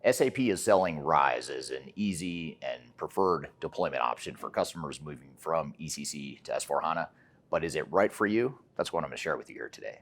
SAP is selling Rise as an easy and preferred deployment option for customers moving from ECC to S/4HANA. But is it right for you? That's what I'm going to share with you here today.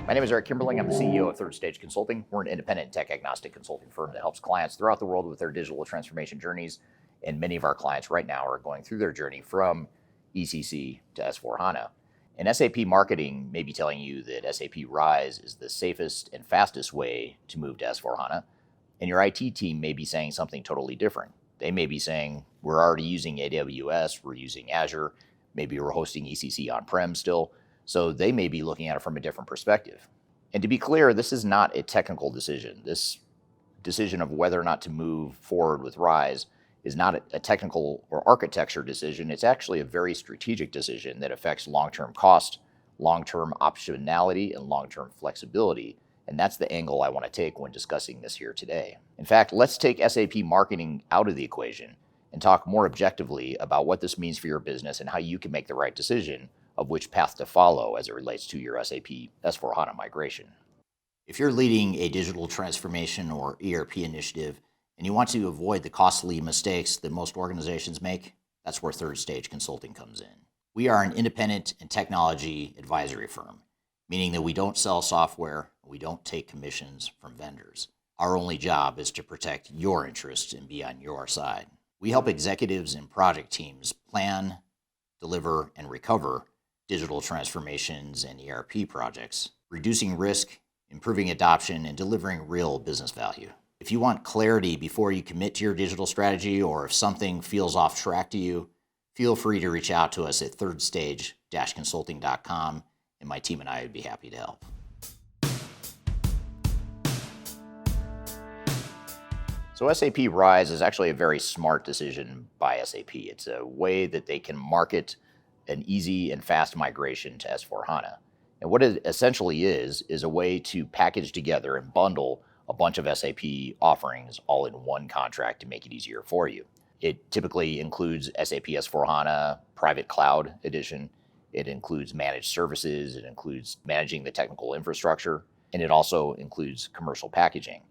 My name is Eric Kimberling. I'm the CEO of Third Stage Consulting. We're an independent tech-agnostic consulting firm that helps clients throughout the world with their digital transformation journeys. And many of our clients right now are going through their journey from ECC to S/4HANA. And SAP marketing may be telling you that SAP Rise is the safest and fastest way to move to S/4HANA. And your IT team may be saying something totally different. They may be saying, we're already using AWS, we're using Azure, maybe we're hosting ECC on-prem still. So they may be looking at it from a different perspective. And to be clear, this is not a technical decision. This decision of whether or not to move forward with Rise is not a technical or architecture decision. It's actually a very strategic decision that affects long-term cost, long-term optionality, and long-term flexibility. And that's the angle I want to take when discussing this here today. In fact, let's take SAP marketing out of the equation and talk more objectively about what this means for your business and how you can make the right decision of which path to follow as it relates to your SAP S/4HANA migration. If you're leading a digital transformation or ERP initiative and you want to avoid the costly mistakes that most organizations make, that's where Third Stage Consulting comes in. We are an independent and technology advisory firm, meaning that we don't sell software, we don't take commissions from vendors. Our only job is to protect your interests and be on your side. We help executives and project teams plan, deliver, and recover digital transformations and ERP projects, reducing risk, improving adoption, and delivering real business value. If you want clarity before you commit to your digital strategy, or if something feels off track to you, feel free to reach out to us at thirdstage-consulting.com, and my team and I would be happy to help. So SAP Rise is actually a very smart decision by SAP. It's a way that they can market an easy and fast migration to S/4HANA. And what it essentially is a way to package together and bundle a bunch of SAP offerings all in one contract to make it easier for you. It typically includes SAP S/4HANA Private Cloud Edition. It includes managed services. It includes managing the technical infrastructure. And it also includes commercial packaging.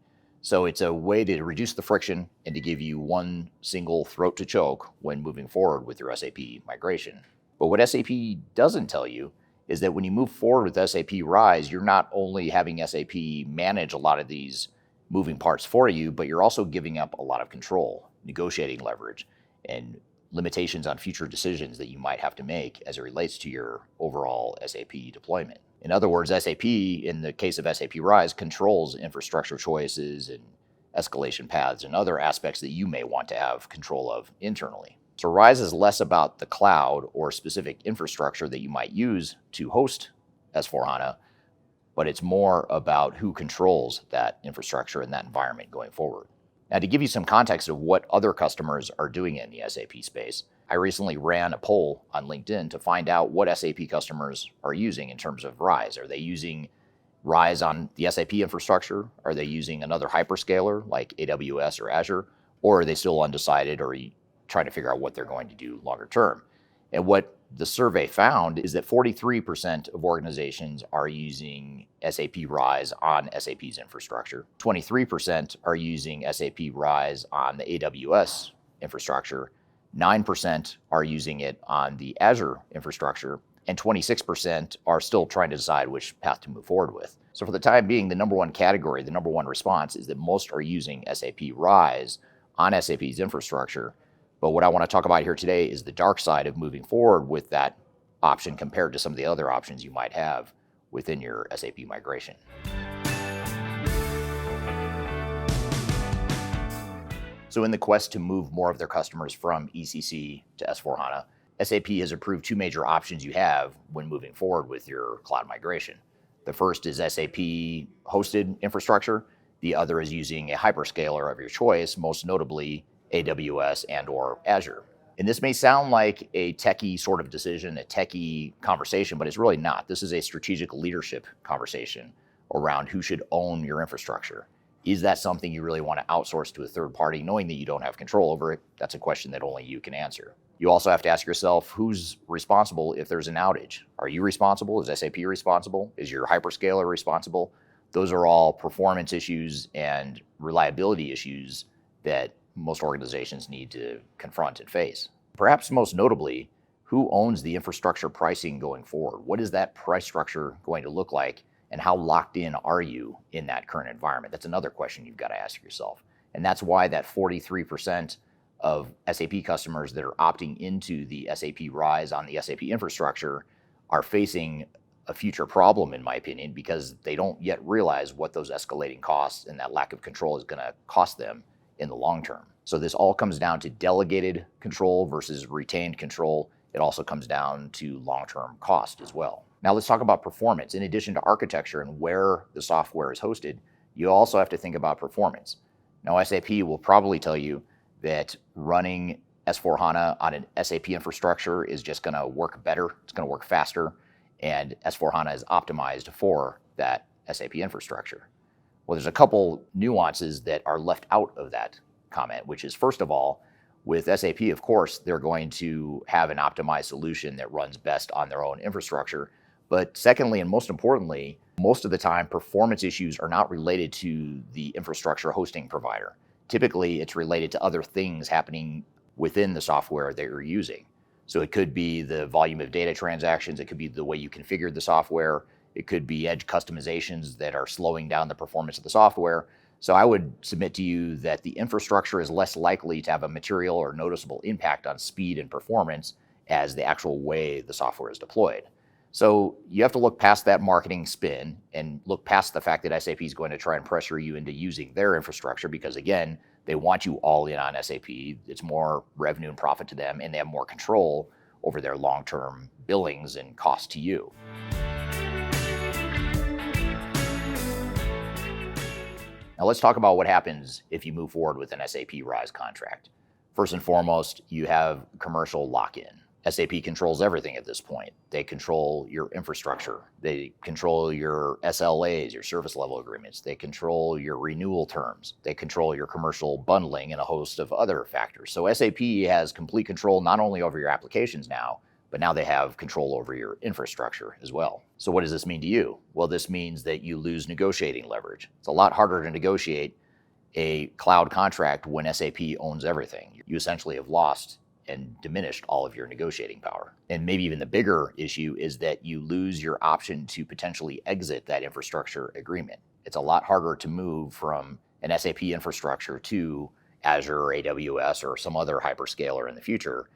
So it's a way to reduce the friction and to give you one single throat to choke when moving forward with your SAP migration. But what SAP doesn't tell you is that when you move forward with SAP Rise, you're not only having SAP manage a lot of these moving parts for you, but you're also giving up a lot of control, negotiating leverage, and limitations on future decisions that you might have to make as it relates to your overall SAP deployment. In other words, SAP, in the case of SAP Rise, controls infrastructure choices and escalation paths and other aspects that you may want to have control of internally. So Rise is less about the cloud or specific infrastructure that you might use to host S/4HANA, but it's more about who controls that infrastructure and that environment going forward. Now, to give you some context of what other customers are doing in the SAP space, I recently ran a poll on LinkedIn to find out what SAP customers are using in terms of Rise. Are they using Rise on the SAP infrastructure? Are they using another hyperscaler like AWS or Azure? Or are they still undecided or trying to figure out what they're going to do longer term? And what the survey found is that 43% of organizations are using SAP Rise on SAP's infrastructure. 23% are using SAP Rise on the AWS infrastructure. 9% are using it on the Azure infrastructure. And 26% are still trying to decide which path to move forward with. So for the time being, the number one category, the number one response is that most are using SAP Rise on SAP's infrastructure. But what I want to talk about here today is the dark side of moving forward with that option compared to some of the other options you might have within your SAP migration. So in the quest to move more of their customers from ECC to S/4HANA, SAP has approved two major options you have when moving forward with your cloud migration. The first is SAP hosted infrastructure. The other is using a hyperscaler of your choice, most notably AWS and or Azure. And this may sound like a techie sort of decision, a techie conversation, but it's really not. This is a strategic leadership conversation around who should own your infrastructure. Is that something you really want to outsource to a third party, knowing that you don't have control over it? That's a question that only you can answer. You also have to ask yourself, who's responsible if there's an outage? Are you responsible? Is SAP responsible? Is your hyperscaler responsible? Those are all performance issues and reliability issues that most organizations need to confront and face. Perhaps most notably, who owns the infrastructure pricing going forward? What is that price structure going to look like, and how locked in are you in that current environment? That's another question you've got to ask yourself. And that's why that 43% of SAP customers that are opting into the SAP Rise on the SAP infrastructure are facing a future problem, in my opinion, because they don't yet realize what those escalating costs and that lack of control is going to cost them in the long term. So this all comes down to delegated control versus retained control. It also comes down to long-term cost as well. Now let's talk about performance. In addition to architecture and where the software is hosted, you also have to think about performance. Now SAP will probably tell you that running S/4HANA on an SAP infrastructure is just going to work better, it's going to work faster, and S/4HANA is optimized for that SAP infrastructure. Well, there's a couple nuances that are left out of that comment, which is, first of all, with SAP, of course, they're going to have an optimized solution that runs best on their own infrastructure. But secondly, and most importantly, most of the time, performance issues are not related to the infrastructure hosting provider. Typically, it's related to other things happening within the software that you're using. So it could be the volume of data transactions, it could be the way you configured the software, it could be edge customizations that are slowing down the performance of the software. So I would submit to you that the infrastructure is less likely to have a material or noticeable impact on speed and performance as the actual way the software is deployed. So you have to look past that marketing spin and look past the fact that SAP is going to try and pressure you into using their infrastructure because, again, they want you all in on SAP. It's more revenue and profit to them, and they have more control over their long-term billings and cost to you. Now let's talk about what happens if you move forward with an SAP Rise contract. First and foremost, you have commercial lock-in. SAP controls everything at this point. They control your infrastructure. They control your SLAs, your service level agreements. They control your renewal terms. They control your commercial bundling and a host of other factors. So SAP has complete control not only over your applications now, but now they have control over your infrastructure as well. So what does this mean to you? Well, this means that you lose negotiating leverage. It's a lot harder to negotiate a cloud contract when SAP owns everything. You essentially have lost and diminished all of your negotiating power. And maybe even the bigger issue is that you lose your option to potentially exit that infrastructure agreement. It's a lot harder to move from an SAP infrastructure to Azure or AWS or some other hyperscaler in the future.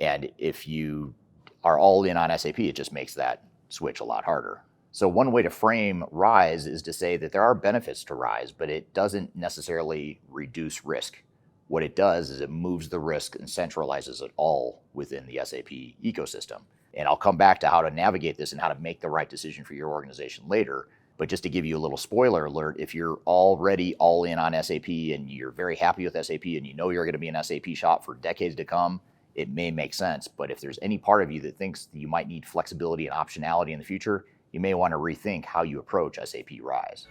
And if you are all in on SAP, it just makes that switch a lot harder. So one way to frame Rise is to say that there are benefits to Rise, but it doesn't necessarily reduce risk. What it does is it moves the risk and centralizes it all within the SAP ecosystem. And I'll come back to how to navigate this and how to make the right decision for your organization later. But just to give you a little spoiler alert, if you're already all in on SAP and you're very happy with SAP and you know you're going to be an SAP shop for decades to come, it may make sense. But if there's any part of you that thinks that you might need flexibility and optionality in the future, you may want to rethink how you approach SAP Rise.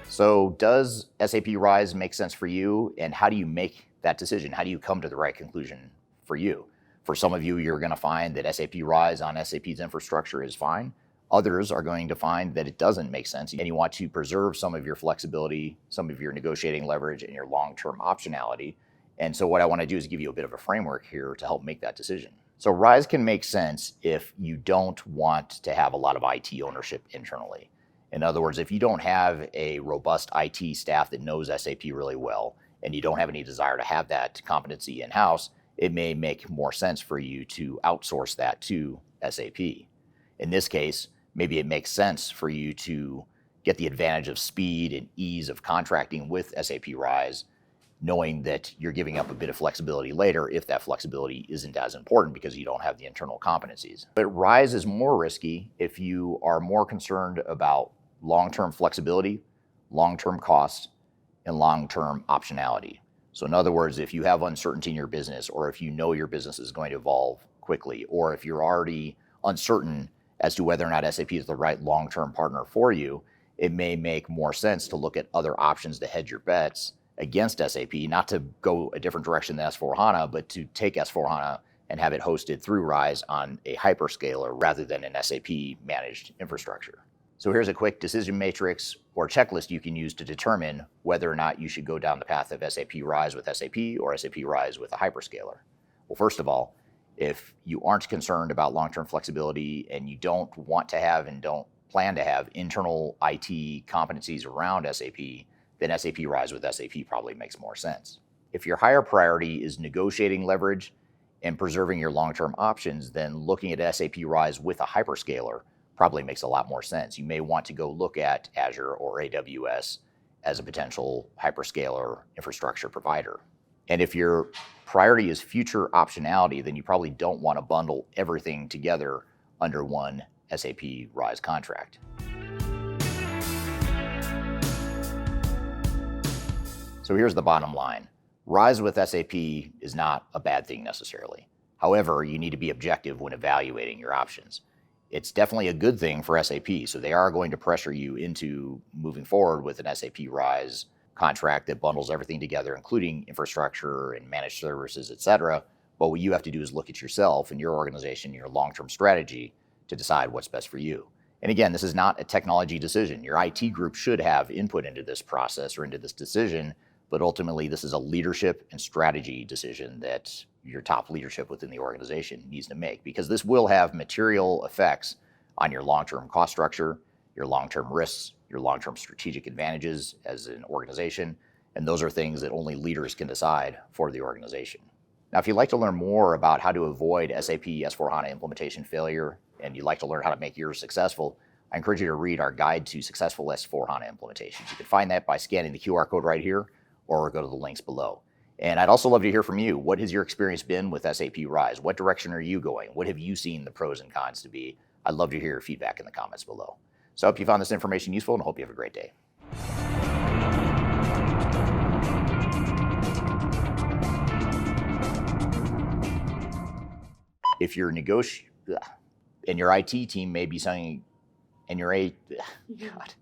So does SAP Rise make sense for you, and how do you make that decision? How do you come to the right conclusion for you? For some of you, you're going to find that SAP Rise on SAP's infrastructure is fine. Others are going to find that it doesn't make sense, and you want to preserve some of your flexibility, some of your negotiating leverage, and your long-term optionality. And so what I want to do is give you a bit of a framework here to help make that decision. So Rise can make sense if you don't want to have a lot of IT ownership internally. In other words, if you don't have a robust IT staff that knows SAP really well, and you don't have any desire to have that competency in-house, it may make more sense for you to outsource that to SAP. In this case, maybe it makes sense for you to get the advantage of speed and ease of contracting with SAP Rise, knowing that you're giving up a bit of flexibility later if that flexibility isn't as important because you don't have the internal competencies. But Rise is more risky if you are more concerned about long-term flexibility, long-term cost, and long-term optionality. So in other words, if you have uncertainty in your business, or if you know your business is going to evolve quickly, or if you're already uncertain as to whether or not SAP is the right long-term partner for you, it may make more sense to look at other options to hedge your bets against SAP, not to go a different direction than S4HANA, but to take S4HANA and have it hosted through Rise on a hyperscaler rather than an SAP managed infrastructure. So here's a quick decision matrix or checklist you can use to determine whether or not you should go down the path of SAP Rise with SAP or SAP Rise with a hyperscaler. Well, first of all, if you aren't concerned about long-term flexibility and you don't want to have and don't plan to have internal IT competencies around SAP, then SAP Rise with SAP probably makes more sense. If your higher priority is negotiating leverage and preserving your long-term options, then looking at SAP Rise with a hyperscaler probably makes a lot more sense. You may want to go look at Azure or AWS as a potential hyperscaler infrastructure provider. And if your priority is future optionality, then you probably don't want to bundle everything together under one SAP Rise contract. So here's the bottom line. Rise with SAP is not a bad thing necessarily. However, you need to be objective when evaluating your options. It's definitely a good thing for SAP, so they are going to pressure you into moving forward with an SAP Rise contract that bundles everything together, including infrastructure and managed services, etc. But what you have to do is look at yourself and your organization, your long-term strategy to decide what's best for you. And again, this is not a technology decision. Your IT group should have input into this process or into this decision, but ultimately this is a leadership and strategy decision that your top leadership within the organization needs to make, because this will have material effects on your long-term cost structure, your long-term risks, your long-term strategic advantages as an organization, and those are things that only leaders can decide for the organization. Now, if you'd like to learn more about how to avoid SAP S4HANA implementation failure, and you'd like to learn how to make yours successful, I encourage you to read our Guide to Successful S4HANA Implementations. You can find that by scanning the QR code right here, or go to the links below. And I'd also love to hear from you. What has your experience been with SAP Rise? What direction are you going? What have you seen the pros and cons to be? I'd love to hear your feedback in the comments below. So I hope you found this information useful and hope you have a great day. If you're and your IT team may be saying, and your God.